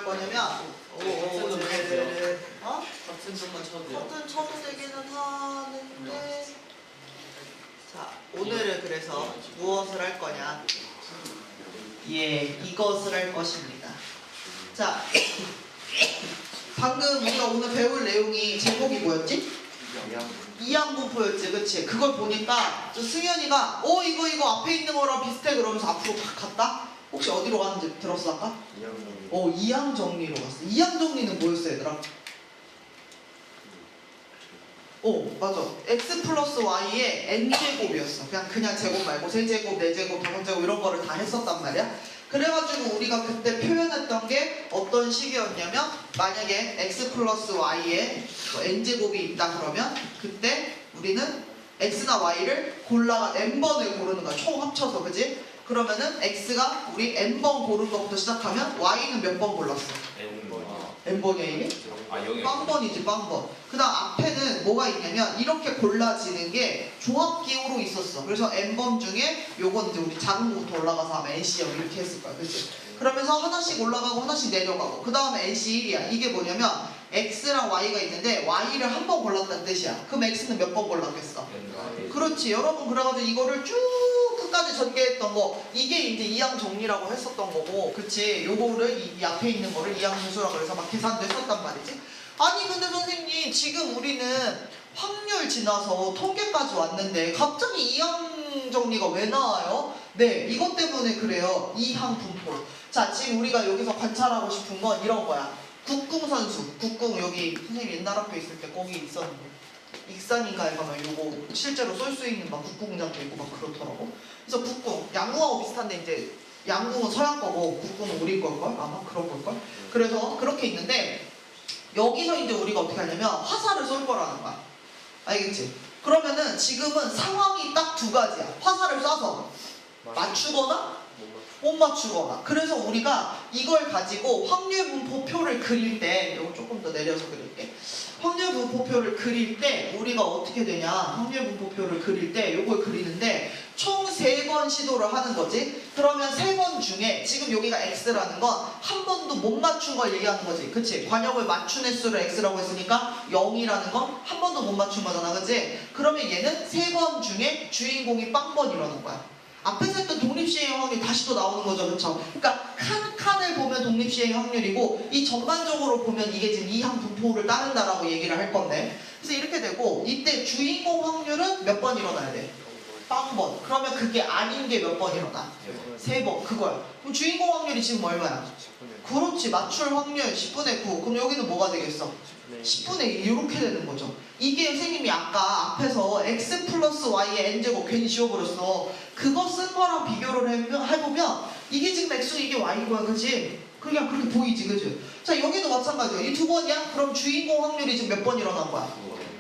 거냐면 같은 점만 쳐도 돼요? 같은 쳐도 되기는 하는데 자 오늘은 그래서 무엇을 할 거냐 이것을 할 것입니다. 자 방금 우리가 오늘 배울 내용이 제목이 뭐였지? 이항분포였지, 그치? 그걸 보니까 저 승현이가 이거 앞에 있는 거랑 비슷해 그러면서 앞으로 갔다? 혹시 어디로 갔는지 들었어 아까? 이항정리로 갔어. 이항정리는 뭐였어 얘들아? 맞아. x 플러스 y의 n제곱이었어. 그냥 제곱 말고 세제곱, 네제곱, 다분제곱 이런 거를 다 했었단 말이야. 그래가지고 우리가 그때 표현했던 게 어떤 식이었냐면 만약에 x 플러스 y에 n제곱이 있다 그러면 그때 우리는 x나 y를 골라가 n번을 고르는 거야. 총 합쳐서, 그지? 그러면은 x가 우리 n번 고른 것부터 시작하면 y는 몇 번 골랐어? n번이야 이게? 빵번이지, 빵번. 그 다음 앞에는 뭐가 있냐면 이렇게 골라지는 게 조합기호로 있었어. 그래서 n번 중에 요건 이제 우리 작은 거부터 올라가서 아마 nC형 이렇게 했을 거야, 그치? 그러면서 하나씩 올라가고 하나씩 내려가고 그 다음에 nC1이야. 이게 뭐냐면 x랑 y가 있는데 y를 한 번 골랐다는 뜻이야. 그럼 x는 몇 번 골랐겠어? 그렇지. 여러분 그래가지고 이거를 쭉 끝까지 전개했던 거 이게 이제 이항 정리라고 했었던 거고, 그치? 요거를 이 앞에 있는 거를 이항 분수라고 해서 막 계산도 했었단 말이지. 아니 근데 선생님 지금 우리는 확률 지나서 통계까지 왔는데 갑자기 이항 정리가 왜 나와요? 네, 이것 때문에 그래요. 이항 분포. 자, 지금 우리가 여기서 관찰하고 싶은 건 이런 거야. 국궁선수. 국궁 여기 선생님 옛날 학교 있을 때 거기 있었는데 익산인가에 가면 요거 실제로 쏠 수 있는 막 국궁장도 있고 막 그렇더라고. 그래서 국궁, 양궁하고 비슷한데 이제 양궁은 서양 거고 국궁은 우리 걸걸? 아마 그런 걸걸? 그래서 그렇게 있는데 여기서 이제 우리가 어떻게 하냐면 화살을 쏠 거라는 거야. 알겠지? 그러면은 지금은 상황이 딱 두 가지야. 화살을 쏴서 맞추거나 못 맞추거나. 그래서 우리가 이걸 가지고 확률 분포표를 그릴 때 이거 조금 더 내려서 그릴게. 확률 분포표를 그릴 때 우리가 어떻게 되냐, 확률 분포표를 그릴 때 이걸 그리는데 총 3번 시도를 하는 거지. 그러면 3번 중에 지금 여기가 x라는 건 한 번도 못 맞춘 걸 얘기하는 거지, 그치? 관역을 맞춘 횟수를 x라고 했으니까 0이라는 건 한 번도 못 맞춘 거잖아, 그치? 그러면 얘는 3번 중에 주인공이 빵번이라는 거야. 앞에서 했던 독립시행 확률이 다시 또 나오는 거죠, 그쵸? 그러니까 칸을 보면 독립시행 확률이고 이 전반적으로 보면 이게 지금 이항 분포를 따른다라고 얘기를 할 건데, 그래서 이렇게 되고 이때 주인공 확률은 몇 번 일어나야 돼? 빵번. 그러면 그게 아닌 게 몇 번 일어나? 3번. 그거야. 그럼 주인공 확률이 지금 얼마야? 그렇지. 맞출 확률 10분의 9. 그럼 여기는 뭐가 되겠어? 10분의 1 이렇게 되는 거죠. 이게 선생님이 아까 앞에서 x 플러스 y의 n제곱 괜히 지워버렸어. 그거 쓴 거랑 비교를 해보면 이게 지금 x고 이게 y인 거야, 그치? 그냥 그렇게 보이지, 그치? 자, 여기도 마찬가지야. 이 2번이야? 그럼 주인공 확률이 지금 몇 번 일어난 거야?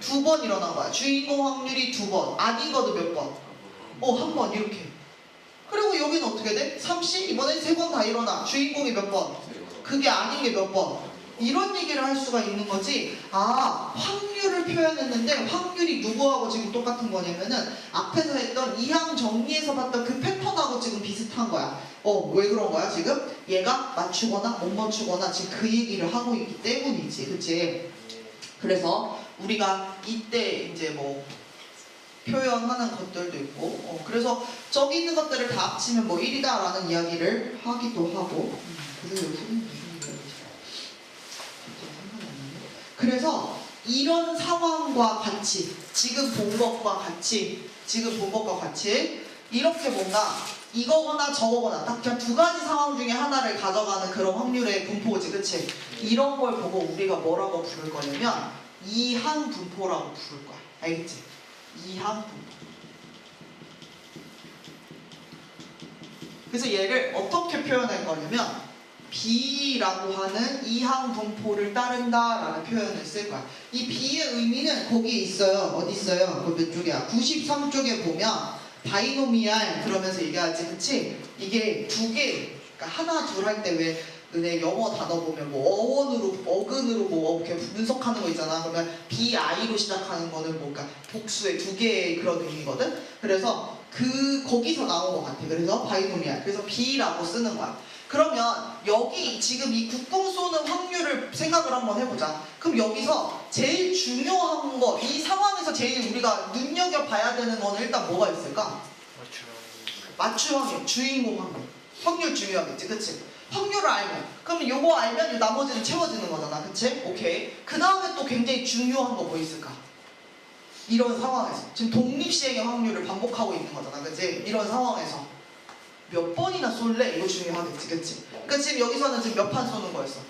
2번 일어난 거야. 주인공 확률이 2번. 아닌 것도 몇 번? 한 번 이렇게. 그리고 여기는 어떻게 돼? 30? 이번엔 3번 다 일어나. 주인공이 몇 번? 그게 아닌 게 몇 번? 이런 얘기를 할 수가 있는 거지. 확률을 표현했는데 확률이 누구하고 지금 똑같은 거냐면은 앞에서 했던 이항 정리에서 봤던 그 패턴하고 지금 비슷한 거야. 왜 그런 거야 지금? 얘가 맞추거나 못 맞추거나 지금 그 얘기를 하고 있기 때문이지, 그치? 그래서 우리가 이때 이제 뭐 표현하는 것들도 있고, 그래서 저기 있는 것들을 다 합치면 뭐 1이다 라는 이야기를 하기도 하고. 그래서 이런 상황과 같이 지금 본 것과 같이 이렇게 뭔가 이거거나 저거거나 딱 그냥 두 가지 상황 중에 하나를 가져가는 그런 확률의 분포지, 그치? 이런 걸 보고 우리가 뭐라고 부를 거냐면 이항 분포라고 부를 거야. 알겠지? 이항 분포. 그래서 얘를 어떻게 표현할 거냐면 B라고 하는 이항 분포를 따른다라는 표현을 쓸 거야. 이 B의 의미는 거기에 있어요. 어디 있어요? 그 몇 쪽이야? 93쪽에 보면 바이노미알 그러면서 얘기하지, 그치? 이게 두 개, 그러니까 하나 둘 할 때 왜 너네 영어 단어 보면 뭐 어원으로 어근으로 뭐 이렇게 분석하는 거 있잖아. 그러면 BI로 시작하는 거는 뭔가 복수의 두 개의 그런 의미거든. 그래서 거기서 나온 것 같아. 그래서 바이노미알. 그래서 B라고 쓰는 거야. 그러면 여기 지금 이 국궁 쏘는 생각을 한번 해보자. 그럼 여기서 제일 중요한 거, 이 상황에서 제일 우리가 눈여겨봐야 되는 거는 일단 뭐가 있을까? 맞춤 확률, 주인공 확률. 확률 중요하겠지, 그치? 확률을 알면, 그러면 요거 알면 요 나머지는 채워지는 거잖아, 그치? 오케이. 그 다음에 또 굉장히 중요한 거 뭐 있을까? 이런 상황에서 지금 독립시행의 확률을 반복하고 있는 거잖아, 그치? 이런 상황에서 몇 번이나 쏠래? 이거 중요하겠지, 그치? 그러니까 지금 여기서는 지금 몇 판 쏘는 거였어?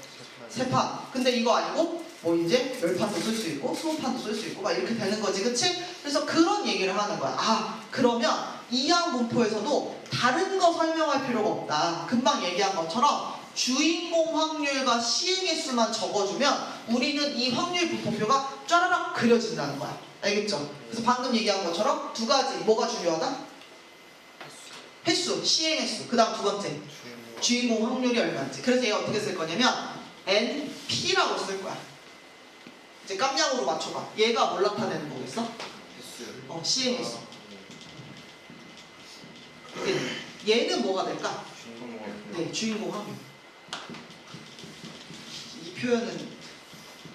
3판. 근데 이거 아니고 뭐 이제 10판도 쓸 수 있고 20판도 쓸 수 있고 막 이렇게 되는 거지, 그치? 그래서 그런 얘기를 하는 거야. 아, 그러면 이항 분포에서도 다른 거 설명할 필요가 없다. 금방 얘기한 것처럼 주인공 확률과 시행의 수만 적어주면 우리는 이 확률 분포표가 쫘라락 그려진다는 거야. 알겠죠? 그래서 방금 얘기한 것처럼 두 가지. 뭐가 중요하다? 횟수, 시행 횟수. 그 다음 두 번째, 주인공 확률이 얼마인지. 그래서 얘가 어떻게 쓸 거냐면 NP라고 쓸 거야. 이제 깜냥으로 맞춰봐. 얘가 뭘 나타내는 거겠어? 시행 횟수. 얘는 뭐가 될까? 네, 주인공 확률. 이 표현은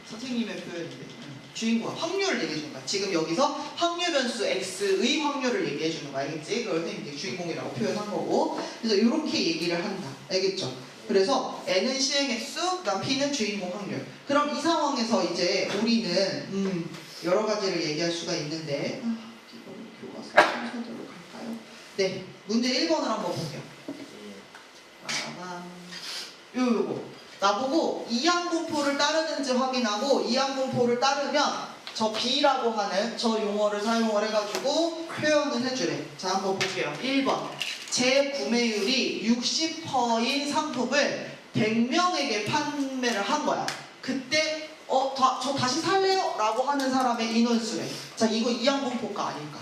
선생님의 표현인데 주인공 확률을 얘기해 주는 거야. 지금 여기서 확률 변수 x의 확률을 얘기해 주는 거 알겠지? 그걸 선생님이 이제 주인공이라고 표현한 거고. 그래서 이렇게 얘기를 한다. 알겠죠? 그래서 n은 시행 횟수, 그다음 p는 주인공 확률. 그럼 이 상황에서 이제 우리는 여러 가지를 얘기할 수가 있는데 이거를 교과서 순서대로 갈까요? 네, 문제 1번을 한번 볼게요. 요거 나보고 이항 분포를 따르는지 확인하고 이항 분포를 따르면 저 B라고 하는 저 용어를 사용을 해가지고 표현을 해주래. 자, 한번 볼게요. 1번 재구매율이 60%인 상품을 100명에게 판매를 한 거야. 그때 저 다시 살래요? 라고 하는 사람의 인원수래. 자, 이거 이항 분포가 아닐까?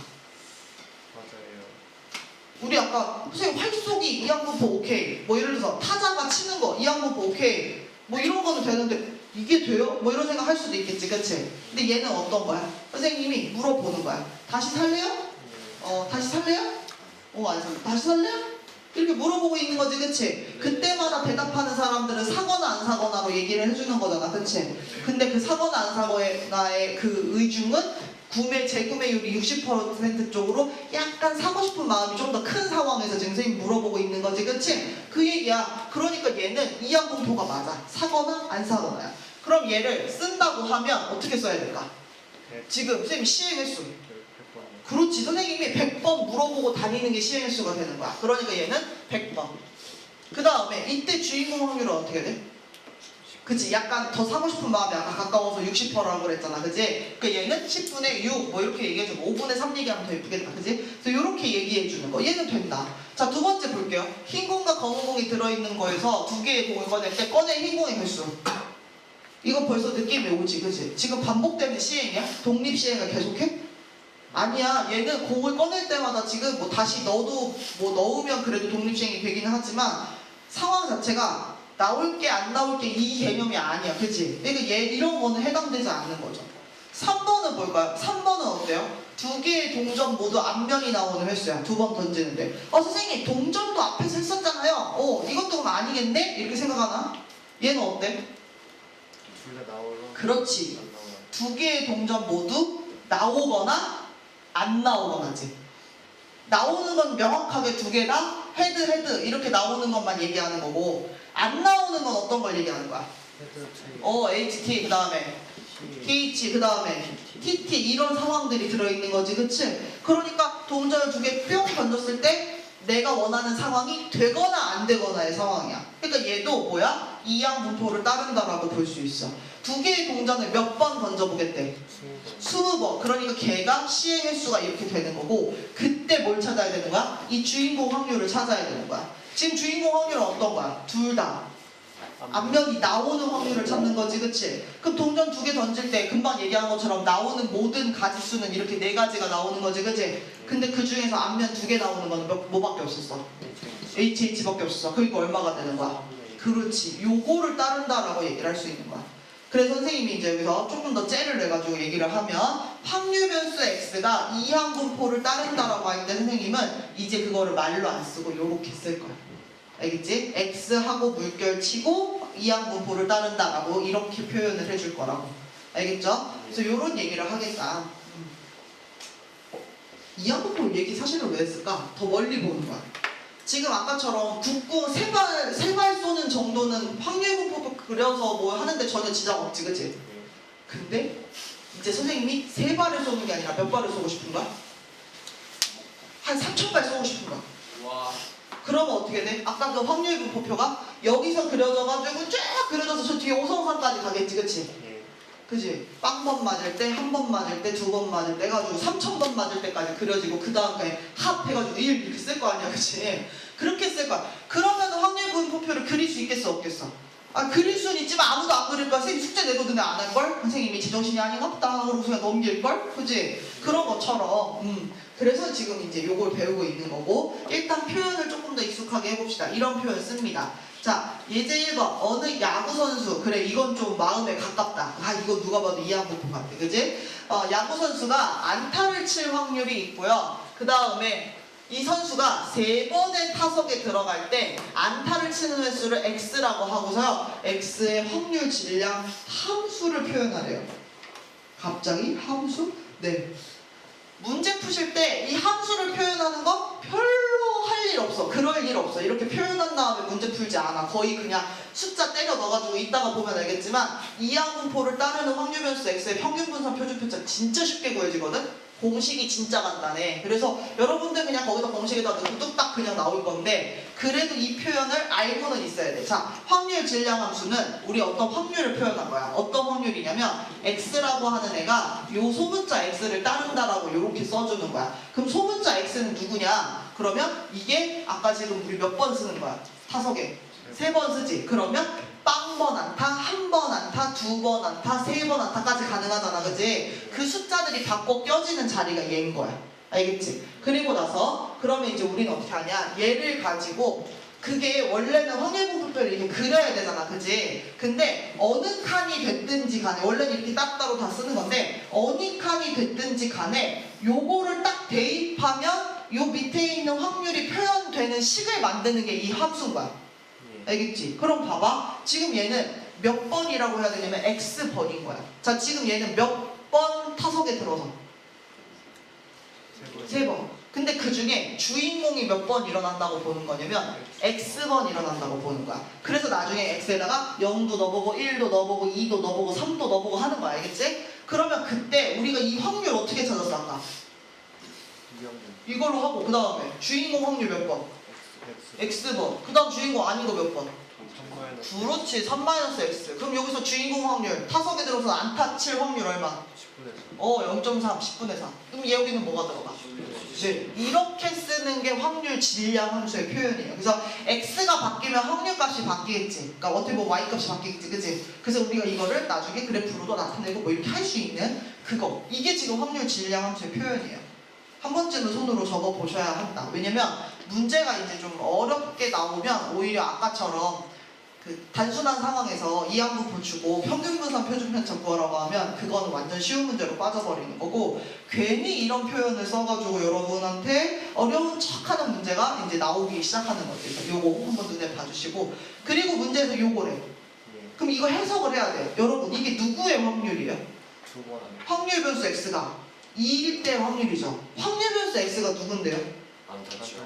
우리 아까 선생님 활쏘기 이항분포 오케이, 뭐 예를 들어서 타자가 치는 거 이항분포 오케이, 뭐 이런 거는 되는데 이게 돼요? 뭐 이런 생각 할 수도 있겠지, 그치? 근데 얘는 어떤 거야? 선생님이 물어보는 거야. 다시 살래요? 다시 살래요? 안 살래. 다시 살래요? 이렇게 물어보고 있는 거지, 그치? 그때마다 대답하는 사람들은 사거나 안 사거나로 얘기를 해주는 거잖아, 그치? 근데 그 사거나 안 사거나의 그 의중은 재구매율이 60% 쪽으로 약간 사고 싶은 마음이 좀 더 큰 상황에서 지금 선생님 물어보고 있는 거지, 그치? 그 얘기야. 그러니까 얘는 이항 분포가 맞아. 사거나 안 사거나야. 그럼 얘를 쓴다고 하면 어떻게 써야 될까? 지금 선생님 시행 횟수. 그렇지, 선생님이 100번 물어보고 다니는 게 시행 횟수가 되는 거야. 그러니까 얘는 100번. 그 다음에 이때 주인공 확률은 어떻게 돼? 그치, 약간 더 사고 싶은 마음이 아까 가까워서 60%라고 그랬잖아, 그치? 그 얘는 10분의 6 뭐 이렇게 얘기해주고 5분의 3 얘기하면 더 예쁘겠다, 그치? 그래서 이렇게 얘기해주는 거, 얘는 된다. 자, 두 번째 볼게요. 흰 공과 검은 공이 들어있는 거에서 두 개의 공을 꺼낼 때 꺼낸 흰 공의 개수. 이거 벌써 느낌이 오지, 그치? 지금 반복되는 시행이야? 독립시행을 계속해? 아니야. 얘는 공을 꺼낼 때마다 지금 뭐 다시 넣어도 뭐 넣으면 그래도 독립시행이 되기는 하지만 상황 자체가 나올 게 안 나올 게 이 개념이 아니야, 그치? 그러니까 얘 이런 거는 해당되지 않는 거죠. 3번은 뭘까요? 3번은 어때요? 두 개의 동전 모두 앞면이 나오는 횟수야. 두 번 던지는데 선생님 동전도 앞에서 했었잖아요. 이것도 그럼 아니겠네? 이렇게 생각하나? 얘는 어때? 둘 다 나오거나 그렇지. 안 나오거나. 두 개의 동전 모두 나오거나 안 나오거나지. 나오는 건 명확하게 두 개 다 헤드 이렇게 나오는 것만 얘기하는 거고, 안 나오는 건 어떤 걸 얘기하는 거야? HT 그 다음에 TH 그 다음에 TT 이런 상황들이 들어있는 거지, 그치? 그러니까 동전을 두 개 뿅 던졌을 때 내가 원하는 상황이 되거나 안 되거나의 상황이야. 그러니까 얘도 뭐야? 이항 분포를 따른다라고 볼 수 있어. 두 개의 동전을 몇 번 던져보겠대? 20번. 그러니까 걔가 시행 횟수가 이렇게 되는 거고, 그때 뭘 찾아야 되는 거야? 이 주인공 확률을 찾아야 되는 거야. 지금 주인공 확률은 어떤 거야? 둘 다 앞면이 나오는 확률을 찾는 거지, 그치? 그럼 동전 두 개 던질 때 금방 얘기한 것처럼 나오는 모든 가지수는 이렇게 네 가지가 나오는 거지, 그치? 근데 그 중에서 앞면 두 개 나오는 거는 뭐밖에 없었어? HH밖에 없었어. 그러니까 얼마가 되는 거야? 그렇지. 요거를 따른다라고 얘기를 할 수 있는 거야. 그래서 선생님이 이제 여기서 조금 더 째를 내가지고 얘기를 하면 확률 변수 x가 이항 분포를 따른다라고 할 때 선생님은 이제 그거를 말로 안 쓰고 요렇게 쓸 거야. 알겠지? x하고 물결 치고 이항분포를 따른다라고 이렇게 표현을 해줄 거라고. 알겠죠? 그래서 이런 얘기를 하겠다. 이항분포 얘기 사실은 왜 했을까? 더 멀리 보는 거야. 지금 아까처럼 국궁 세 발 쏘는 정도는 확률분포 그려서 뭐 하는데 전혀 지장 없지, 그치? 근데 이제 선생님이 세 발을 쏘는 게 아니라 몇 발을 쏘고 싶은 거야? 한 3,000발 쏘고 싶은 거야. 와. 그러면 어떻게 돼? 아까 그 확률분포표가 여기서 그려져가지고 쫙 그려져서 저 뒤에 오성산까지 가겠지, 그치? 그지? 빵번 맞을 때, 한 번 맞을 때, 두 번 맞을 때 해가지고 3,000번 맞을 때까지 그려지고 그 다음에 합해가지고 1 이렇게 쓸 거 아니야, 그치? 그렇게 쓸 거야. 그러면 확률분포표를 그릴 수 있겠어, 없겠어? 아, 그릴 수는 있지만 아무도 안 그릴 거야. 선생님 숙제 내도 근데 안 할걸? 선생님이 제정신이 아닌가 보다. 그러고 그냥 넘길걸? 그지? 그런 것처럼. 그래서 지금 이제 요걸 배우고 있는 거고, 일단 표현을 조금 더 익숙하게 해봅시다. 이런 표현 씁니다. 자, 예제 1번. 어느 야구선수. 그래, 이건 좀 마음에 가깝다. 아, 이거 누가 봐도 이항분포 같아. 그지? 야구선수가 안타를 칠 확률이 있고요. 그 다음에 이 선수가 3번의 타석에 들어갈 때 안타를 치는 횟수를 X라고 하고서요. X의 확률 질량 함수를 표현하래요. 갑자기 함수? 네. 문제 푸실 때 이 함수를 표현하는 거 별로 할 일 없어. 그럴 일 없어. 이렇게 표현한 다음에 문제 풀지 않아. 거의 그냥 숫자 때려 넣어가지고 이따가 보면 알겠지만 이항분포를 따르는 확률 변수 X의 평균 분산 표준 표차 진짜 쉽게 구해지거든? 공식이 진짜 간단해. 그래서 여러분들 그냥 거기다 공식에다 넣고 뚝딱 그냥 나올 건데 그래도 이 표현을 알고는 있어야 돼. 자, 확률 질량 함수는 우리 어떤 확률을 표현한 거야. 어떤 확률이냐면 X라고 하는 애가 요 소문자 X를 따른다라고 이렇게 써주는 거야. 그럼 소문자 X는 누구냐? 그러면 이게 아까 지금 우리 몇 번 쓰는 거야? 타석에 3번 쓰지. 그러면 빵번 안타, 한 번 안타, 2번 안타, 3번 안타까지 가능하잖아, 그지? 그 숫자들이 바꿔 껴지는 자리가 얘인 거야. 알겠지? 그리고 나서 그러면 이제 우리는 어떻게 하냐? 얘를 가지고 그게 원래는 확률분포표를 이렇게 그려야 되잖아, 그지? 근데 어느 칸이 됐든지 간에 원래는 이렇게 따로따로 다 쓰는 건데 어느 칸이 됐든지 간에 요거를 딱 대입하면 요 밑에 있는 확률이 표현되는 식을 만드는 게 이 함수인 거야. 알겠지? 그럼 봐봐. 지금 얘는 몇 번이라고 해야 되냐면 X번인 거야. 자, 지금 얘는 몇 번 타석에 들어서? 3번. 근데 그 중에 주인공이 몇 번 일어난다고 보는 거냐면 X번 일어난다고 보는 거야. 그래서 나중에 X에다가 0도 넣어보고 1도 넣어보고 2도 넣어보고 3도 넣어보고 하는 거야. 알겠지? 그러면 그때 우리가 이 확률 어떻게 찾았어 아까? 이걸로 하고 그 다음에 주인공 확률 몇 번? X번. 그 다음 주인공 아닌 거 몇 번? 그렇지. 3-X. 그럼 여기서 주인공 확률 타석에 들어서 안타 칠 확률 얼마? 0.3 10분의 4. 그럼 얘 여기는 뭐가 들어가? 네. 이렇게 쓰는 게 확률 질량 함수의 표현이에요. 그래서 X가 바뀌면 확률값이 바뀌겠지. 그러니까 어떻게 보면 Y값이 바뀌겠지, 그치? 그래서 우리가 이거를 나중에 그래프로도 나타내고 뭐 이렇게 할 수 있는 그거. 이게 지금 확률 질량 함수의 표현이에요. 한 번쯤은 손으로 적어 보셔야 한다. 왜냐면 문제가 이제 좀 어렵게 나오면 오히려 아까처럼 그 단순한 상황에서 이항분포 주고 평균분산 표준편차 구하라고 하면 그거는 완전 쉬운 문제로 빠져버리는 거고 괜히 이런 표현을 써가지고 여러분한테 어려운 척하는 문제가 이제 나오기 시작하는 거죠. 그래서 요거 한번 눈에 봐주시고 그리고 문제에서 요거래. 그럼 이거 해석을 해야 돼요. 여러분 이게 누구의 확률이에요? 확률 변수 X가 2일 때 확률이죠. 확률 변수 X가 누군데요?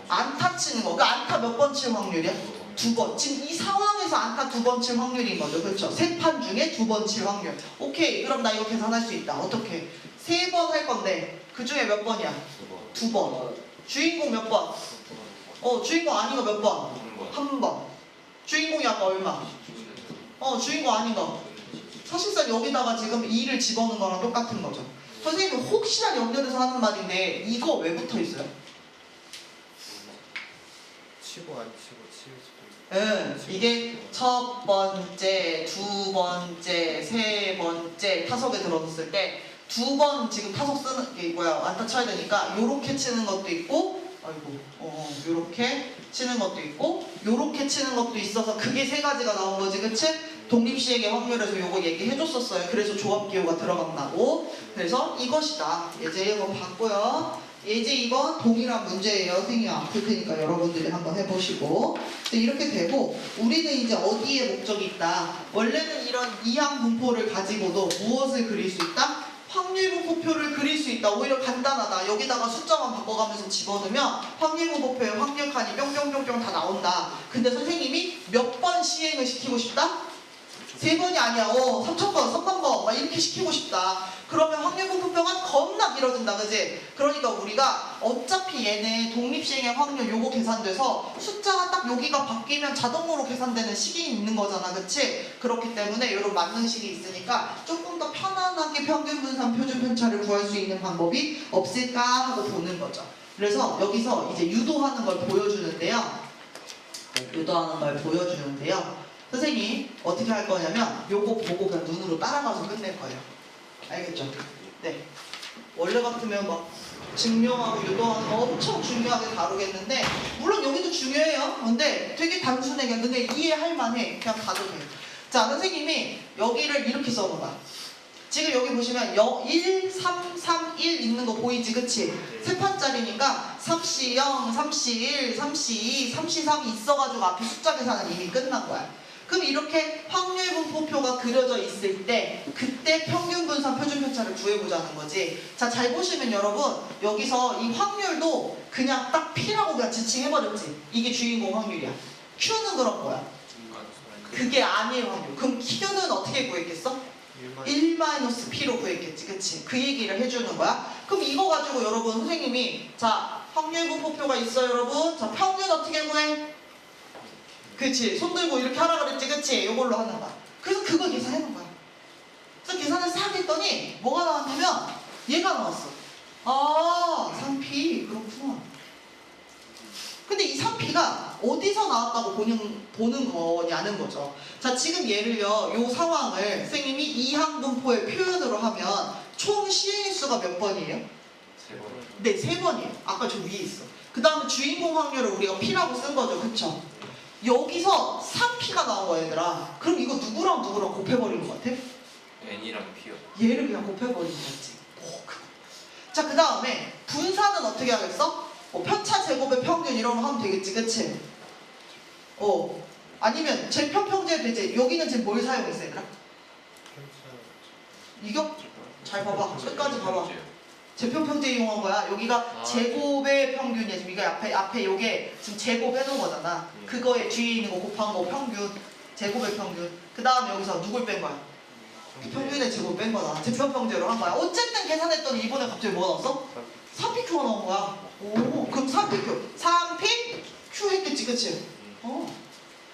안타 치는 거. 그 안타 몇 번 칠 확률이야? 2번. 지금 이 상황에서 안타 2번 칠 확률인 거죠. 그렇죠? 3판 중에 2번 칠 확률. 오케이. 그럼 나 이거 계산할 수 있다. 어떻게? 3번 할 건데 그 중에 몇 번이야? 2번. 주인공 몇 번? 주인공 아닌 거 몇 번? 1번. 주인공이 아까 얼마? 주인공 아닌 거. 사실상 여기다가 지금 2를 집어넣은 거랑 똑같은 거죠. 선생님이 혹시나 연결해서 하는 말인데 이거 왜 붙어 있어요? 치고 안 치고 치울 수도 있고. 이게 첫 번째, 두 번째, 세 번째 타석에 들어섰을 때 2번 지금 타석 쓰는 게 뭐야 안타 쳐야 되니까 요렇게 치는 것도 있고 요렇게 치는 것도 있고 요렇게 치는 것도 있어서 그게 3가지가 나온 거지, 그치? 독립시행의 확률에서 요거 얘기해줬었어요. 그래서 조합기호가 들어간다고. 그래서 이것이다. 예제 1번 봤고요. 예제 2번 동일한 문제예요. 선생님이 아플 테니까 여러분들이 한번 해보시고. 이렇게 되고 우리는 이제 어디에 목적이 있다. 원래는 이런 이항 분포를 가지고도 무엇을 그릴 수 있다? 확률 분포표를 그릴 수 있다. 오히려 간단하다. 여기다가 숫자만 바꿔가면서 집어넣으면 확률 분포표에 확률 칸이 뿅뿅뿅뿅 다 나온다. 근데 선생님이 몇 번 시행을 시키고 싶다? 3번이 아니야. 3,000번, 3,000번 막 이렇게 시키고 싶다. 그러면 확률 분포표가 겁나 길어진다. 그지? 그러니까 우리가 어차피 얘네 독립시행의 확률 요거 계산돼서 숫자가 딱 여기가 바뀌면 자동으로 계산되는 식이 있는 거잖아. 그치? 그렇기 때문에 이런 만능식이 있으니까 조금 더 편안하게 평균 분산 표준 편차를 구할 수 있는 방법이 없을까 하고 보는 거죠. 그래서 여기서 이제 유도하는 걸 보여주는데요. 유도하는 걸 보여주는데요. 선생님 어떻게 할 거냐면 요거 보고 그냥 눈으로 따라가서 끝낼 거예요. 알겠죠? 네. 원래 같으면 막 증명하고 유도하는 거 엄청 중요하게 다루겠는데 물론 여기도 중요해요. 근데 되게 단순해. 그냥 근데 이해할 만해. 그냥 봐도 돼요. 자, 선생님이 여기를 이렇게 써봐봐. 지금 여기 보시면 1, 3, 3, 1 있는 거 보이지? 그치? 세 판짜리니까 3C 0, 3C 1, 3C 2, 3C 3이 있어가지고 앞에 숫자 계산은 이미 끝난 거야. 그럼 이렇게 확률 분포표가 그려져 있을 때 그때 평균 분산 표준 편차를 구해보자는 거지. 자, 잘 보시면 여러분 여기서 이 확률도 그냥 딱 P라고 그냥 지칭해버렸지. 이게 주인공 확률이야. Q는 그런 거야. 그게 아니에요 확률. 그럼 Q는 어떻게 구했겠어? 1-P로 구했겠지. 그치? 그 얘기를 해주는 거야. 그럼 이거 가지고 여러분 선생님이 자 확률 분포표가 있어요 여러분. 자 평균 어떻게 구해? 그치? 손 들고 이렇게 하라 그랬지. 그치? 이걸로 하는 거야. 그래서 그걸 계산해놓은 거야. 그래서 계산을 싹 했더니 뭐가 나왔냐면 얘가 나왔어. 아 3P 그렇구나. 근데 이 3P가 어디서 나왔다고 보는 거냐는 거죠. 자, 지금 예를요, 요 상황을 선생님이 이항 분포의 표현으로 하면 총 시행수가 몇 번이에요? 3번. 네, 3번이에요. 아까 저 위에 있어. 그 다음에 주인공 확률을 우리가 P라고 쓴 거죠. 그쵸? 여기서 3P가 나온 거야, 얘들아. 그럼 이거 누구랑 누구랑 곱해버리는 것 같아? N이랑 P요. 얘를 그냥 곱해버리는 거지. 그거. 자, 그 다음에 분산은 어떻게 하겠어? 편차 제곱의 평균 이런 거 하면 되겠지, 그치? 아니면 제편 평제 되지. 여기는 지금 뭘 사용했어, 얘들아? 이거? 잘 봐봐. 끝까지 봐봐. 제편 평제 이용한 거야. 여기가 제곱의 평균이야. 지금 이거 앞에 요게 지금 제곱 해놓은 거잖아. 그거에 뒤에 있는 거 곱한 거 평균. 제곱의 평균. 그 다음에 여기서 누굴 뺀 거야? 평균의 제곱 뺀 거다. 제편 평제로 한 거야. 어쨌든 계산했더니 이번에 갑자기 뭐 나왔어? 3PQ가 나온 거야. 오, 그럼 3PQ. 3PQ 했겠지, 그치?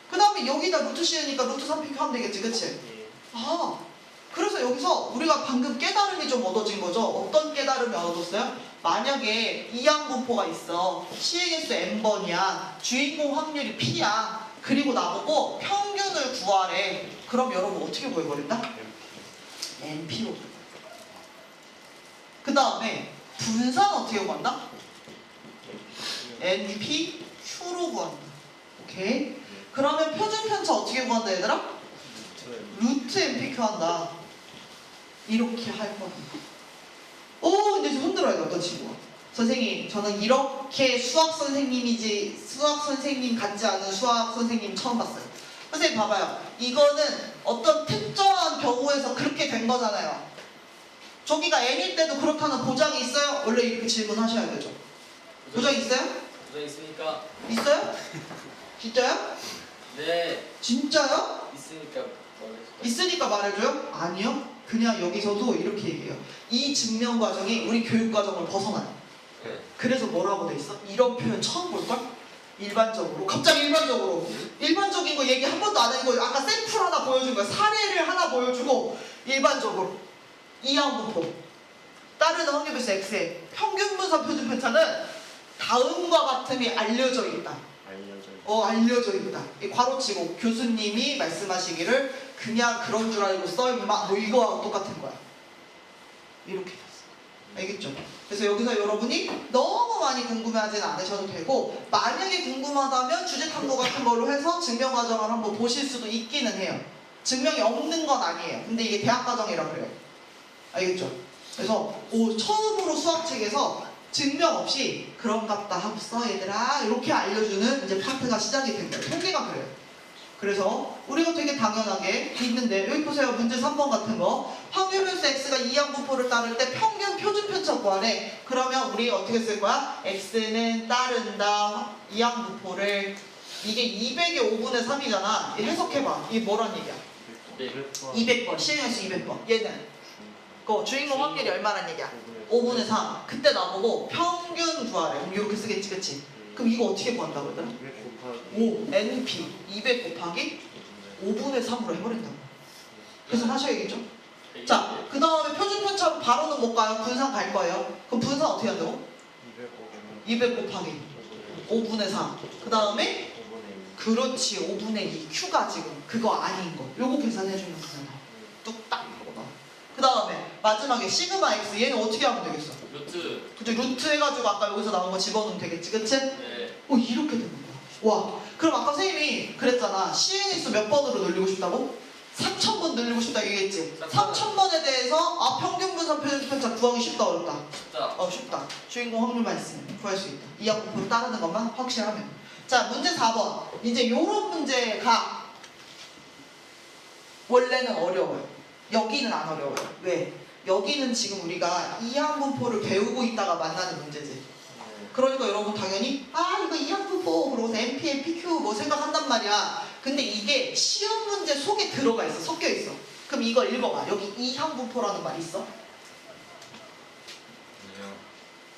그 다음에 여기다 루트 씌우니까 루트 3PQ 하면 되겠지, 그치? 아, 그래서 여기서 우리가 방금 깨달음이 좀 얻어진 거죠? 어떤 깨달음이 얻었어요? 만약에 이항 분포가 있어. 시행횟수 n번이야. 주인공 확률이 p야. 그리고 나보고 평균을 구하래. 그럼 여러분 어떻게 구해버린다? np로. 그 다음에 분산 어떻게 구한다? np q로 구한다. 오케이? 그러면 표준 편차 어떻게 구한다 얘들아? 루트 npq 한다. 이렇게 할 거야. 근데 좀 흔들어야 돼, 어떤 친구가. 선생님, 저는 이렇게 수학 선생님이지 수학 선생님 같지 않은 수학 선생님 처음 봤어요. 선생님 봐봐요. 이거는 어떤 특정한 경우에서 그렇게 된 거잖아요. 저기가 n일 때도 그렇다는 보장이 있어요? 원래 이렇게 질문하셔야 되죠. 보장 있어요? 보장 있으니까. 있어요? 진짜요? 네. 진짜요? 있으니까 말해줘. 있으니까 말해줘요? 아니요. 그냥 여기서도 이렇게 얘기해요. 이 증명 과정이 우리 교육 과정을 벗어나요. 네. 그래서 뭐라고 돼 있어? 이런 표현 처음 볼걸? 일반적으로. 갑자기 일반적으로. 일반적인 거 얘기 한 번도 안 하고 아까 샘플 하나 보여준 거야. 사례를 하나 보여주고 일반적으로. 이항 분포. 따르는 확률배수 X의 평균 분산 표준 편차는 다음과 같음이 알려져 있다. 알려져 있다. 이 괄호치고 교수님이 말씀하시기를 그냥 그런 줄 알고 써 임마 뭐 이거하고 똑같은 거야. 이렇게 됐어. 알겠죠? 그래서 여기서 여러분이 너무 많이 궁금해하지는 않으셔도 되고 만약에 궁금하다면 주제 탐구 같은 걸로 해서 증명 과정을 한번 보실 수도 있기는 해요. 증명이 없는 건 아니에요. 근데 이게 대학 과정이라 그래요. 알겠죠? 그래서 처음으로 수학책에서 증명 없이 그런갑다 하고 써 얘들아 이렇게 알려주는 이제 파트가 시작이 된 거예요. 통계가 그래요. 그래서 우리가 되게 당연하게 있는데 여기 보세요. 문제 3번 같은 거 확률 변수 x가 이항분포를 따를 때 평균 표준 편차 구하래. 그러면 우리 어떻게 쓸 거야? x는 따른다 이항분포를 이게 200의 5분의 3이잖아. 해석해봐. 이게 뭐란 얘기야? 네. 200번 시행할수 200번 얘는 그 주인공 확률이 얼마란 얘기야? 5분의 3 그때 나보고 평균 구하래. 그럼 이렇게 쓰겠지 그치? 그럼 이거 어떻게 구한다고 얘들아? 5 NP 200 곱하기 5분의 3으로 해버린다고. 그래서 하셔야겠죠? 자, 그 다음에 표준 편차로 바로는 못 가요. 분산 갈 거예요. 그럼 분산 어떻게 한다고? 200 곱하기 5분의 3. 그 다음에 그렇지 5분의 2 Q가 지금 그거 아닌 거. 요거 계산해주면 되잖아. 뚝딱 하고 나. 그 다음에 마지막에 시그마 X 얘는 어떻게 하면 되겠어? 루트. 그죠? 루트 해가지고 아까 여기서 나온 거 집어넣으면 되겠지 그치? 네. 이렇게 되는 거야. 와, 그럼 아까 선생님이 그랬잖아. 시행일수 몇 번으로 늘리고 싶다고? 3000번 늘리고 싶다 얘기했지? 3000번에 대해서 평균 분산 표준 편차 구하기 쉽다 어렵다? 쉽다. 쉽다. 주인공 확률만 있으면 구할 수 있다. 이항분포를 따르는 것만 확실하면. 자, 문제 4번. 이제 요런 문제가 원래는 어려워요. 여기는 안 어려워요. 왜? 여기는 지금 우리가 이항분포를 배우고 있다가 만나는 문제지. 그러니까 여러분 당연히 이거 이항분포 그러고서 NP, PQ 뭐 생각한단 말이야. 근데 이게 시험 문제 속에 들어가 있어. 섞여 있어. 그럼 이걸 읽어봐. 여기 이항분포라는 말 있어?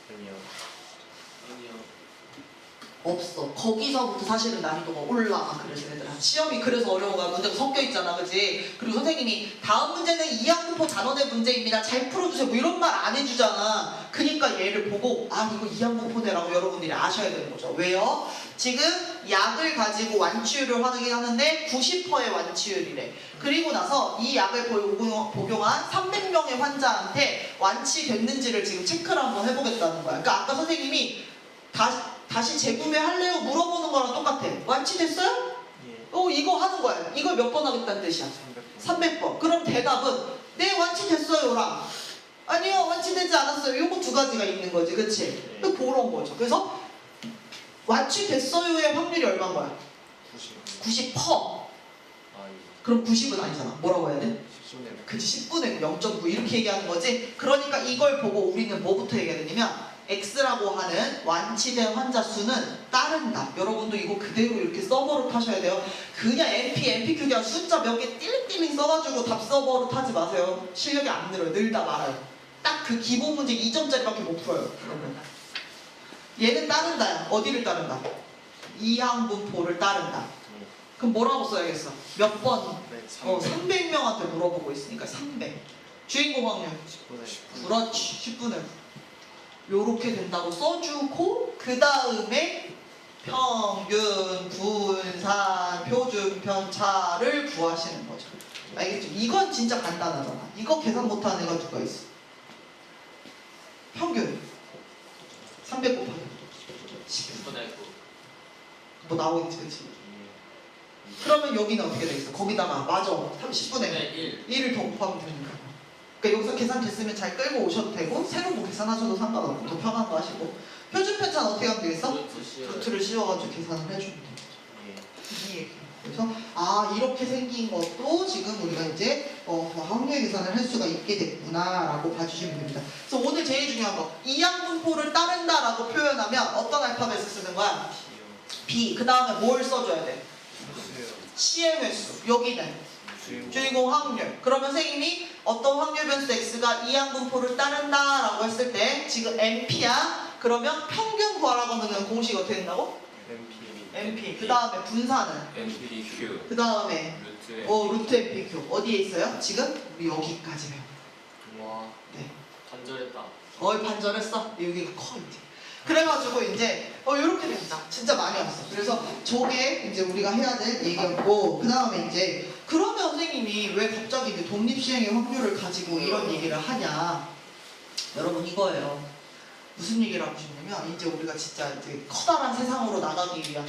아니요. 없어. 거기서부터 사실은 난이도가 올라가. 그래서 얘들아 시험이 그래서 어려운 거야. 문제가 섞여 있잖아 그지? 그리고 선생님이 다음 문제는 이항분포 단원의 문제입니다 잘 풀어주세요 뭐 이런 말 안 해주잖아. 그니까 얘를 보고 이거 이항분포네라고 여러분들이 아셔야 되는 거죠. 왜요? 지금 약을 가지고 완치율을 확인하는데 90%의 완치율이래. 그리고 나서 이 약을 복용한 300명의 환자한테 완치됐는지를 지금 체크를 한번 해보겠다는 거야. 그러니까 아까 선생님이 다시 재구매할래요? 물어보는 거랑 똑같아. 완치됐어요? 이거 하는 거야. 이걸 몇 번 하겠다는 뜻이야? 300번. 그럼 대답은 네 완치됐어요랑 아니요 완치되지 않았어요. 요거 두 가지가 있는 거지. 그치? 그런 거죠. 그래서 완치됐어요의 확률이 얼마인 거야? 90%. 그럼 90은 아니잖아. 뭐라고 해야 돼? 그치 10분의 0.9 이렇게 얘기하는 거지. 그러니까 이걸 보고 우리는 뭐부터 얘기해야 되냐면 X라고 하는 완치된 환자 수는 따른다. 여러분도 이거 그대로 이렇게 서버로 타셔야 돼요. 그냥 NP, NPQ 그냥 숫자 몇 개 띠링띠링 써가지고 답 서버로 타지 마세요. 실력이 안 늘어요. 늘다 말아요. 딱 그 기본 문제 2점짜리밖에 못 풀어요. 얘는 따른다야. 어디를 따른다? 이항분포를 따른다. 그럼 뭐라고 써야겠어? 몇 번? 300명한테 물어보고 있으니까 300. 주인공 확률? 그렇지. 10분의 9. 요렇게 된다고 써주고 그 다음에 평균, 분산, 표준 편차를 구하시는 거죠. 알겠죠? 이건 진짜 간단하잖아. 이거 계산 못하는 애가 누가 있어? 평균 300 곱하기 10분의 9. 뭐 나오겠지 그치? 그러면 여기는 어떻게 되겠어? 거기다가 맞아 30분의 1을 더 곱하면 되니까. 그러니까 여기서 계산됐으면 잘 끌고 오셔도 되고 새로 뭐 계산하셔도 상관없고 더 편한 거 하시고 표준 편차는 어떻게 하면 되겠어? 루트를 씌워가지고 계산을 해주면 돼요. 이 얘기. 그래서 이렇게 생긴 것도 지금 우리가 이제 확률 계산을 할 수가 있게 됐구나라고 봐주시면 됩니다. 그래서 오늘 제일 중요한 거 이항분포를 따른다라고 표현하면 어떤 알파벳을 쓰는 거야? B. 그 다음에 뭘 써줘야 돼? 시행 횟수. 여기는 주인공 확률. 그러면 선생님이 어떤 확률 변수 x가 이항분포를 따른다 라고 했을 때 지금 NP야. 그러면 평균 구하라고 하면 공식 어떻게 된다고? NP. 그 다음에 분산은? NPQ. 그 다음에 루트 NPQ. 어디에 있어요? 지금 우리 여기까지 배워. 와. 네. 반절했다. 반절했어? 여기가 커 이제. 그래가지고 이제 이렇게 된다. 진짜 많이 왔어. 그래서 저게 이제 우리가 해야 될 얘기였고 그 다음에 이제 그러면 선생님이 왜 갑자기 이제 독립시행의 확률을 가지고 이런 얘기를 하냐? 여러분 이거예요. 무슨 얘기를 하고 싶냐면 이제 우리가 진짜 이제 커다란 세상으로 나가기 위한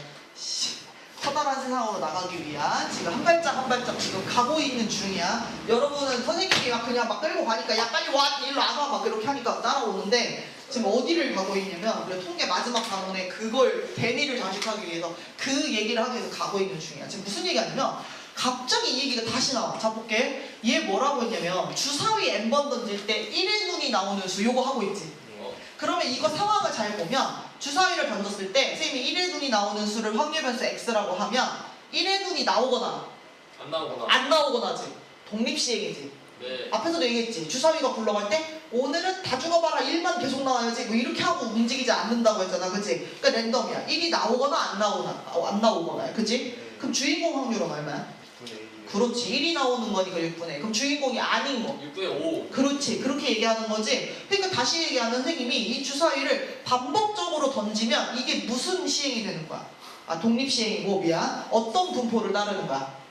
커다란 세상으로 나가기 위한 지금 한 발짝 한 발짝 지금 가고 있는 중이야. 여러분은 선생님이 막 그냥 막 끌고 가니까 야 빨리 와 일로 안 와 막 이렇게 하니까 따라오는데 지금 어디를 가고 있냐면 우리 통계 마지막 단원에 그걸 대미를 장식하기 위해서 그 얘기를 하기 위해서 가고 있는 중이야. 지금 무슨 얘기하냐면 갑자기 이 얘기가 다시 나와. 자 볼게. 얘 뭐라고 했냐면 주사위 n번 던질 때 1의 눈이 나오는 수 요거 하고 있지. 그러면 이거 상황을 잘 보면 주사위를 던졌을 때 선생님이 1의 눈이 나오는 수를 확률 변수 x라고 하면 1의 눈이 나오거나 안 나오구나. 안 나오거나지. 독립시행이지. 네. 앞에서도 얘기했지. 주사위가 굴러갈 때 오늘은 다 죽어봐라 1만 계속 나와야지 뭐 이렇게 하고 움직이지 않는다고 했잖아. 그치? 그러니까 랜덤이야. 1이 나오거나 안 나오거나 그치? 그럼 주인공 확률은 얼마야? 6분의 1. 그렇지. 1이 나오는 거니까 6분의 1. 그럼 주인공이 아닌 거. 6분의 5. 그렇지. 그렇게 얘기하는 거지. 그러니까 다시 얘기하면 선생님이 이 주사위를 반복적으로 던지면 이게 무슨 시행이 되는 거야? 아 독립시행이고 미안. 어떤 분포를 따르는 거야?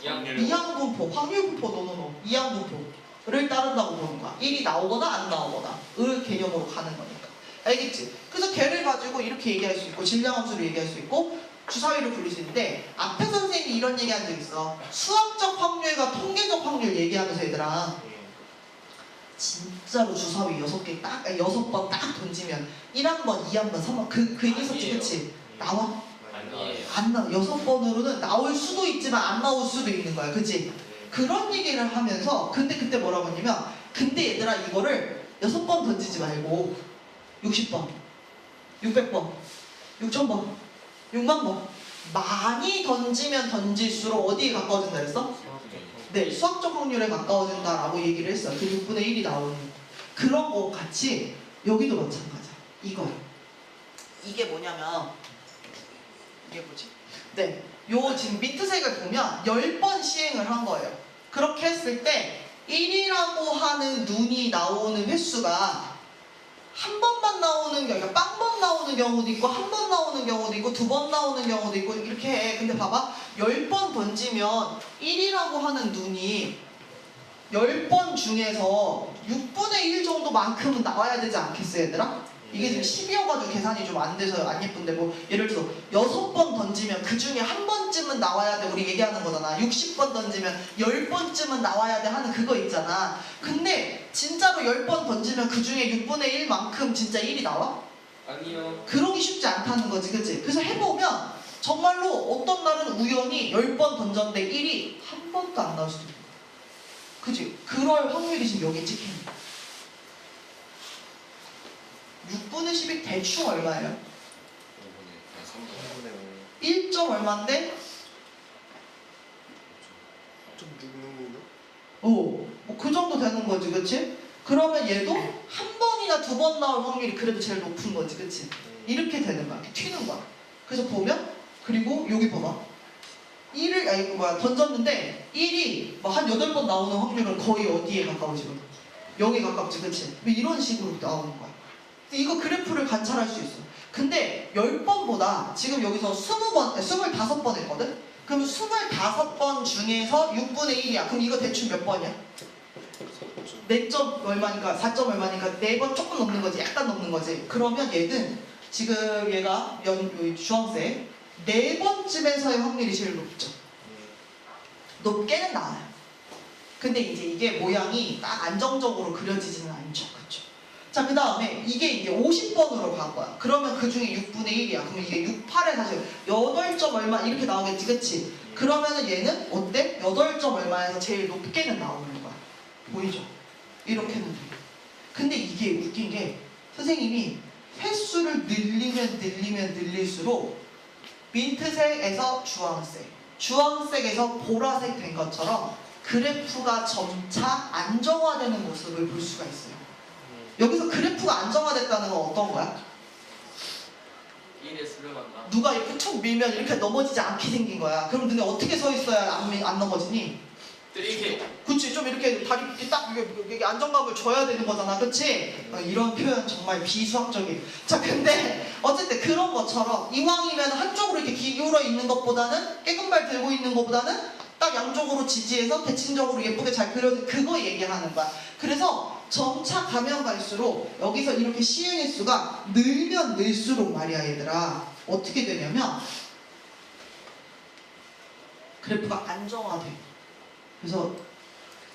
이항분포. 확률분포 노노노. 이항분포를 따른다고 보는 거야. 1이 나오거나 안 나오거나 을 개념으로 가는 거니까. 알겠지? 그래서 걔를 가지고 이렇게 얘기할 수 있고 질량함수를 얘기할 수 있고 주사위를 굴릴 수 있는데 앞에 선생님이 이런 얘기 한 적 있어. 수학적 확률과 통계적 확률 얘기하면서 얘들아 진짜로 주사위 6개 딱 6번 딱 던지면 1 한 번, 2 한 번, 3번 그 얘기 있었지 아니에요. 그치? 나와? 아니에요. 안 나와. 6번으로는 나올 수도 있지만 안 나올 수도 있는 거야 그치? 그런 얘기를 하면서 근데 그때 뭐라고 했냐면 근데 얘들아 이거를 6번 던지지 말고 60번 600번 6000번 6만 번 많이 던지면 던질수록 어디에 가까워진다 그랬어? 네, 수학적 확률에 가까워진다라고 얘기를 했어. 그 6분의 1이 나오는 그런 거 같이 여기도 마찬가지야. 이거야. 이게 뭐냐면 이게 뭐지? 네, 요 지금 민트색을 보면 10번 시행을 한 거예요. 그렇게 했을 때 1이라고 하는 눈이 나오는 횟수가 한 번만 나오는 경우, 그러니까 빵번 나오는 경우도 있고 한 번 나오는 경우도 있고 2번 나오는 경우도 있고 이렇게 해. 근데 봐봐 10번 던지면 1이라고 하는 눈이 10번 중에서 6분의 1 정도만큼은 나와야 되지 않겠어 얘들아? 이게 지금 10이어가지고 계산이 좀 안 돼서 안 예쁜데 뭐 예를 들어서 6번 던지면 그 중에 한 번쯤은 나와야 돼 우리 얘기하는 거잖아. 60번 던지면 10번쯤은 나와야 돼 하는 그거 있잖아. 근데 진짜로 10번 던지면 그 중에 6분의 1만큼 진짜 1이 나와? 아니요. 그러기 쉽지 않다는 거지 그치? 그래서 해보면 정말로 어떤 날은 우연히 10번 던졌는데 1이 한 번도 안 나올 수도 있고 그치? 그럴 확률이 지금 여기에 찍히는 거야. 6분의 10이 대충 얼마예요? 1. 얼마인데? 그 정도 되는 거지, 그치? 그러면 얘도 한 번이나 2번 나올 확률이 그래도 제일 높은 거지, 그치? 이렇게 되는 거야, 이렇게 튀는 거야. 그래서 보면, 그리고 여기 봐봐. 1을, 이거 뭐야, 던졌는데 1이 뭐 한 8번 나오는 확률은 거의 어디에 가까워지거든? 0에 가깝지, 그치? 이런 식으로 나오는 거야. 이거 그래프를 관찰할 수 있어. 근데 10번보다 지금 여기서 25번 했거든? 그럼 25번 중에서 6분의 1이야. 그럼 이거 대충 몇 번이야? 4점 얼마니까 4점 얼마니까 4번 조금 넘는 거지. 약간 넘는 거지. 그러면 얘는 지금 얘가 주황색 4번쯤에서의 확률이 제일 높죠. 높게는 나와요. 근데 이제 이게 모양이 딱 안정적으로 그려지지는 않죠. 그쵸? 자, 그 다음에 이게 50번으로 간 거야. 그러면 그 중에 6분의 1이야. 그럼 이게 6, 8에 사실 8점 얼마 이렇게 나오겠지, 그치? 그러면은 얘는 어때? 8점 얼마에서 제일 높게는 나오는 거야. 보이죠? 이렇게는 돼. 근데 이게 웃긴 게 선생님이 횟수를 늘릴수록 민트색에서 주황색, 주황색에서 보라색 된 것처럼 그래프가 점차 안정화되는 모습을 볼 수가 있어요. 여기서 그래프가 안정화됐다는 건 어떤 거야? 1에 수렴한다. 누가 이렇게 툭 밀면 이렇게 넘어지지 않게 생긴 거야. 그럼 너네 어떻게 서 있어야 안 넘어지니? 이렇게. 그치? 좀 이렇게 다리 이렇게 딱 이게 안정감을 줘야 되는 거잖아. 그치? 이런 표현 정말 비수학적이에요. 자, 근데 어쨌든 그런 것처럼 이왕이면 한쪽으로 이렇게 기울어 있는 것보다는 깨금발 들고 있는 것보다는 딱 양쪽으로 지지해서 대칭적으로 예쁘게 잘 그려진 그거 얘기하는 거야. 그래서 점차 가면 갈수록 여기서 이렇게 시행의 수가 늘면 늘수록 말이야 얘들아 어떻게 되냐면 그래프가 안정화돼. 그래서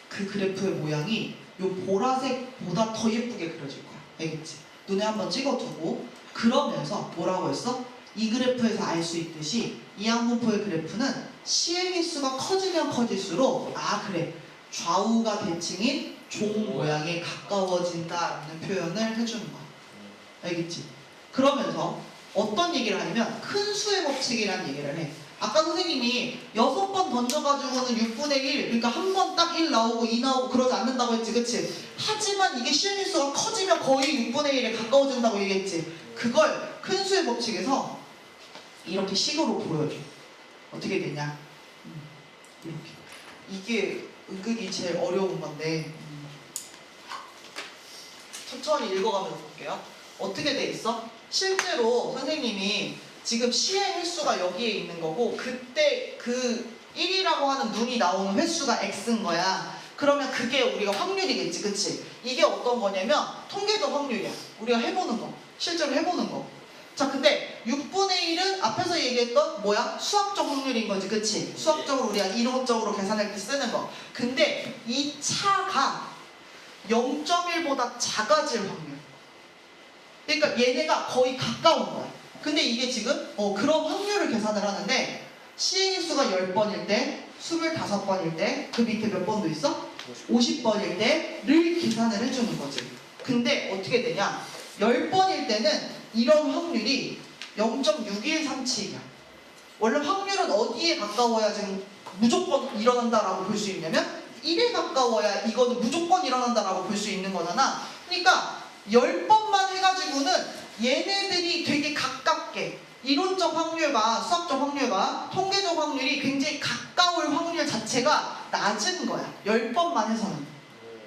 그 그래프의 모양이 요 보라색보다 더 예쁘게 그려질 거야. 알겠지? 눈에 한번 찍어두고 그러면서 뭐라고 했어? 이 그래프에서 알 수 있듯이 이항분포의 그래프는 시행일 수가 커지면 커질수록 그래 좌우가 대칭인 종 모양에 가까워진다라는 표현을 해주는 거야. 알겠지? 그러면서 어떤 얘기를 하냐면 큰 수의 법칙이라는 얘기를 해. 아까 선생님이 6번 던져가지고는 6분의 1, 그러니까 한 번 딱 1 나오고 2 나오고 그러지 않는다고 했지, 그치? 하지만 이게 시행일수가 커지면 거의 6분의 1에 가까워진다고 얘기했지. 그걸 큰 수의 법칙에서 이렇게 식으로 보여줘. 어떻게 되냐? 이렇게. 이게 은근히 제일 어려운 건데 천천히 읽어가면서 볼게요. 어떻게 돼 있어? 실제로 선생님이 지금 시행 횟수가 여기에 있는 거고 그때 그 1이라고 하는 눈이 나오는 횟수가 x인 거야. 그러면 그게 우리가 확률이겠지, 그치? 이게 어떤 거냐면 통계적 확률이야. 우리가 해보는 거, 실제로 해보는 거. 자, 근데 6분의 1은 앞에서 얘기했던 뭐야? 수학적 확률인 거지, 그치? 수학적으로 우리가 이론적으로 계산할 때 쓰는 거. 근데 이 차가 0.1보다 작아질 확률. 그러니까 얘네가 거의 가까운 거야. 근데 이게 지금 그런 확률을 계산을 하는데 시행일수가 10번일 때, 25번일 때, 그 밑에 몇 번도 있어? 50번일 때를 계산을 해주는 거지. 근데 어떻게 되냐? 10번일 때는 이런 확률이 0.6137이야. 원래 확률은 어디에 가까워야 지금 무조건 일어난다라고 볼 수 있냐면 1에 가까워야 이거는 무조건 일어난다라고 볼 수 있는 거잖아. 그러니까 10번만 해가지고는 얘네들이 되게 가깝게 이론적 확률과 수학적 확률과 통계적 확률이 굉장히 가까울 확률 자체가 낮은 거야. 10번만 해서는.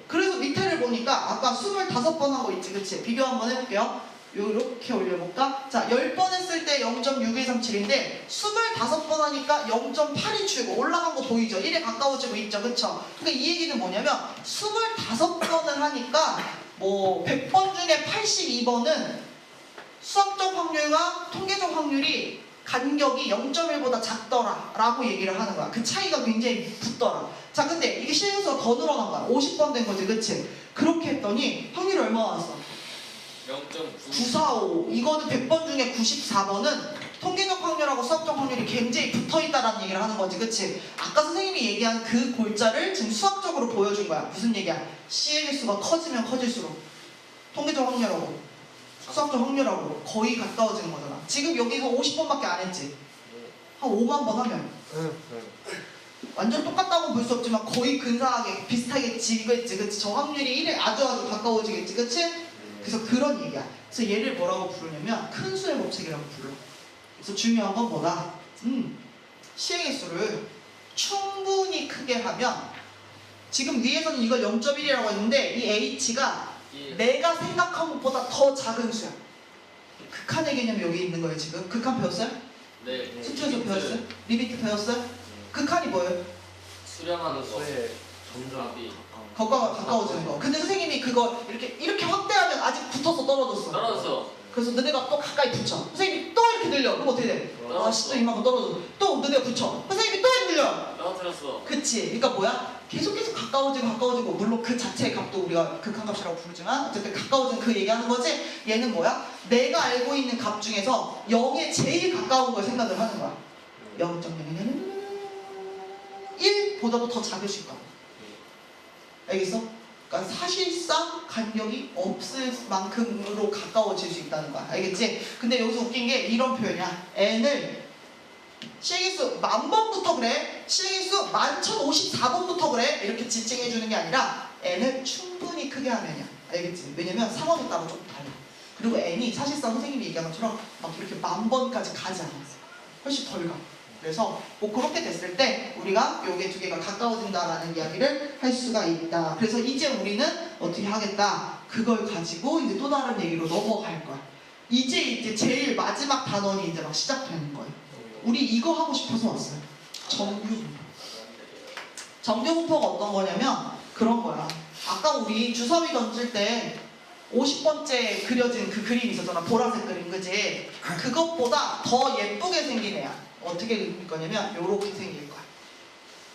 그래서 밑에를 보니까 아까 25번 한 거 있지, 그치? 비교 한번 해볼게요. 이렇게 올려볼까? 자, 10번 했을 때 0.6137인데 25번 하니까 0.8이 줄고 올라간 거 보이죠? 1에 가까워지고 있죠, 그쵸? 그러니까 이 얘기는 뭐냐면 25번을 하니까 뭐 100번 중에 82번은 수학적 확률과 통계적 확률이 간격이 0.1보다 작더라 라고 얘기를 하는 거야. 그 차이가 굉장히 붙더라. 자, 근데 이게 시행수가 더 늘어난 거야. 50번 된 거지, 그치? 그렇게 했더니 확률이 얼마 나왔어? 945. 이거는 100번 중에 94번은 통계적 확률하고 수학적 확률이 굉장히 붙어있다라는 얘기를 하는 거지, 그치? 아까 선생님이 얘기한 그 골자를 지금 수학적으로 보여준 거야. 무슨 얘기야? 시행일수가 커지면 커질수록 통계적 확률하고 수학적 확률하고 거의 가까워지는 거잖아. 지금 여기서 50번밖에 안 했지? 한 5만 번 하면 완전 똑같다고 볼 수 없지만 거의 근사하게 비슷하겠지, 이거겠지, 그치? 저 확률이 1에 아주 가까워지겠지, 그치? 그래서 그런 얘기야. 그래서 얘를 뭐라고 부르냐면 큰 수의 법칙이라고 불러. 그래서 중요한 건 뭐다? 시행일수를 충분히 크게 하면 지금 위에서는 이걸 0.1이라고 했는데 이 h가 내가 생각한 것보다 더 작은 수야. 극한의 개념이 여기 있는 거예요. 지금 극한 배웠어요? 네. 수초에서 배웠어요? 리미트 배웠어요? 극한이 뭐예요? 수렴하는 거. 수의 점점 가까워지는 거. 근데 선생님이 그거 이렇게 확대하면 아직 붙어서 떨어졌어. 떨어졌어. 그래서 너네가 또 가까이 붙여. 선생님이 또 이렇게 늘려. 그럼 어떻게 돼? 또 이만큼 떨어져. 또 너네가 붙여. 선생님이 또 이렇게 늘려. 떨어뜨렸어. 그치? 그러니까 뭐야? 계속 가까워지고 물론 그 자체의 값도 우리가 극한값이라고 부르지만 어쨌든 가까워진 그 얘기하는 거지. 얘는 뭐야? 내가 알고 있는 값 중에서 0에 제일 가까운 걸 생각을 하는 거야. 0.01보다도 더 작을 수 있다. 알겠어? 그러니까 사실상 간격이 없을 만큼으로 가까워질 수 있다는 거야. 알겠지? 근데 여기서 웃긴 게 이런 표현이야. n을 시행일수 10,000번부터 그래, 시행일수 11,054번부터 그래, 이렇게 지칭해주는 게 아니라 n을 충분히 크게 하면이야. 알겠지? 왜냐면 상황에 따라 좀 달라. 그리고 n이 사실상 선생님이 얘기한 것처럼 막 이렇게 10,000번까지 가지 않아. 훨씬 덜 가. 그래서 뭐 그렇게 됐을 때 우리가 요게 두 개가 가까워진다라는 이야기를 할 수가 있다. 그래서 이제 우리는 어떻게 하겠다? 그걸 가지고 이제 또 다른 얘기로 넘어갈 거야. 이제 제일 마지막 단원이 이제 막 시작되는 거예요. 우리 이거 하고 싶어서 왔어요. 정규분포. 정규분포가 어떤 거냐면 그런 거야. 아까 우리 주사위 던질 때 50번째 그려진 그 그림 있었잖아. 보라색 그림, 그지? 그것보다 더 예쁘게 생긴 애야. 어떻게 생길 거냐면 요렇게 생길 거야.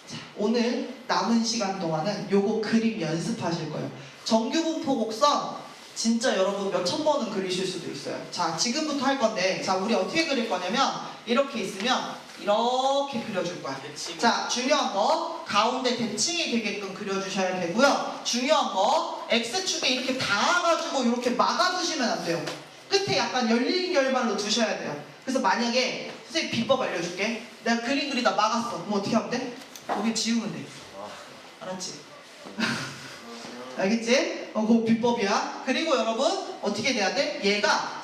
자, 오늘 남은 시간 동안은 요거 그림 연습하실 거예요. 정규분포 곡선 진짜 여러분 몇천 번은 그리실 수도 있어요. 자, 지금부터 할 건데, 자, 우리 어떻게 그릴 거냐면 이렇게 있으면 이렇게 그려줄 거야. 대칭. 자, 중요한 거 가운데 대칭이 되게끔 그려주셔야 되고요. 중요한 거 X축에 이렇게 닿아가지고 이렇게 막아두시면 안 돼요. 끝에 약간 열린 결말로 두셔야 돼요. 그래서 만약에 선생님 비법 알려줄게. 내가 그림 그리다 막았어. 그럼 어떻게 하면 돼? 거기 지우면 돼. 알았지? 알겠지? 그거 비법이야. 그리고 여러분 어떻게 돼야 돼? 얘가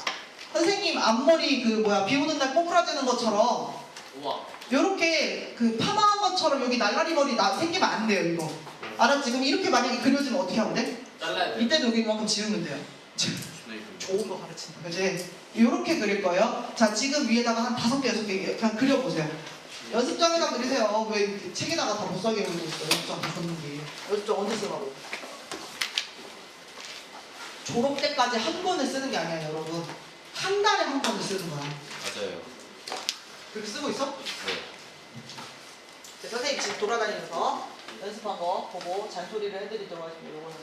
선생님 앞머리 비 오는 날 꼬부라지는 것처럼 우와. 요렇게 파마한 것처럼 여기 날라리 머리 생기면 안 돼요, 이거. 알았지? 그럼 이렇게 만약에 그려지면 어떻게 하면 돼? 잘라야 돼. 이때도 여기 이만큼 지우면 돼요. 좋은 거 가르친다. 그치? 요렇게 그릴 거예요. 자, 지금 위에다가 한 5개, 6개 그냥 그려보세요. 연습장에다 그리세요. 왜 책에다가 다 못 써게 그리고 있어. 연습장 줬는데. 연습장 언제 쓰라고? 졸업 때까지 한 번을 쓰는 게 아니야, 여러분. 한 달에 한 번을 쓰는 거야. 맞아요. 그렇게 쓰고 있어? 네. 선생님 집 돌아다니면서 연습한 거 보고 잔소리를 해드리도록 하겠습니다. 요거는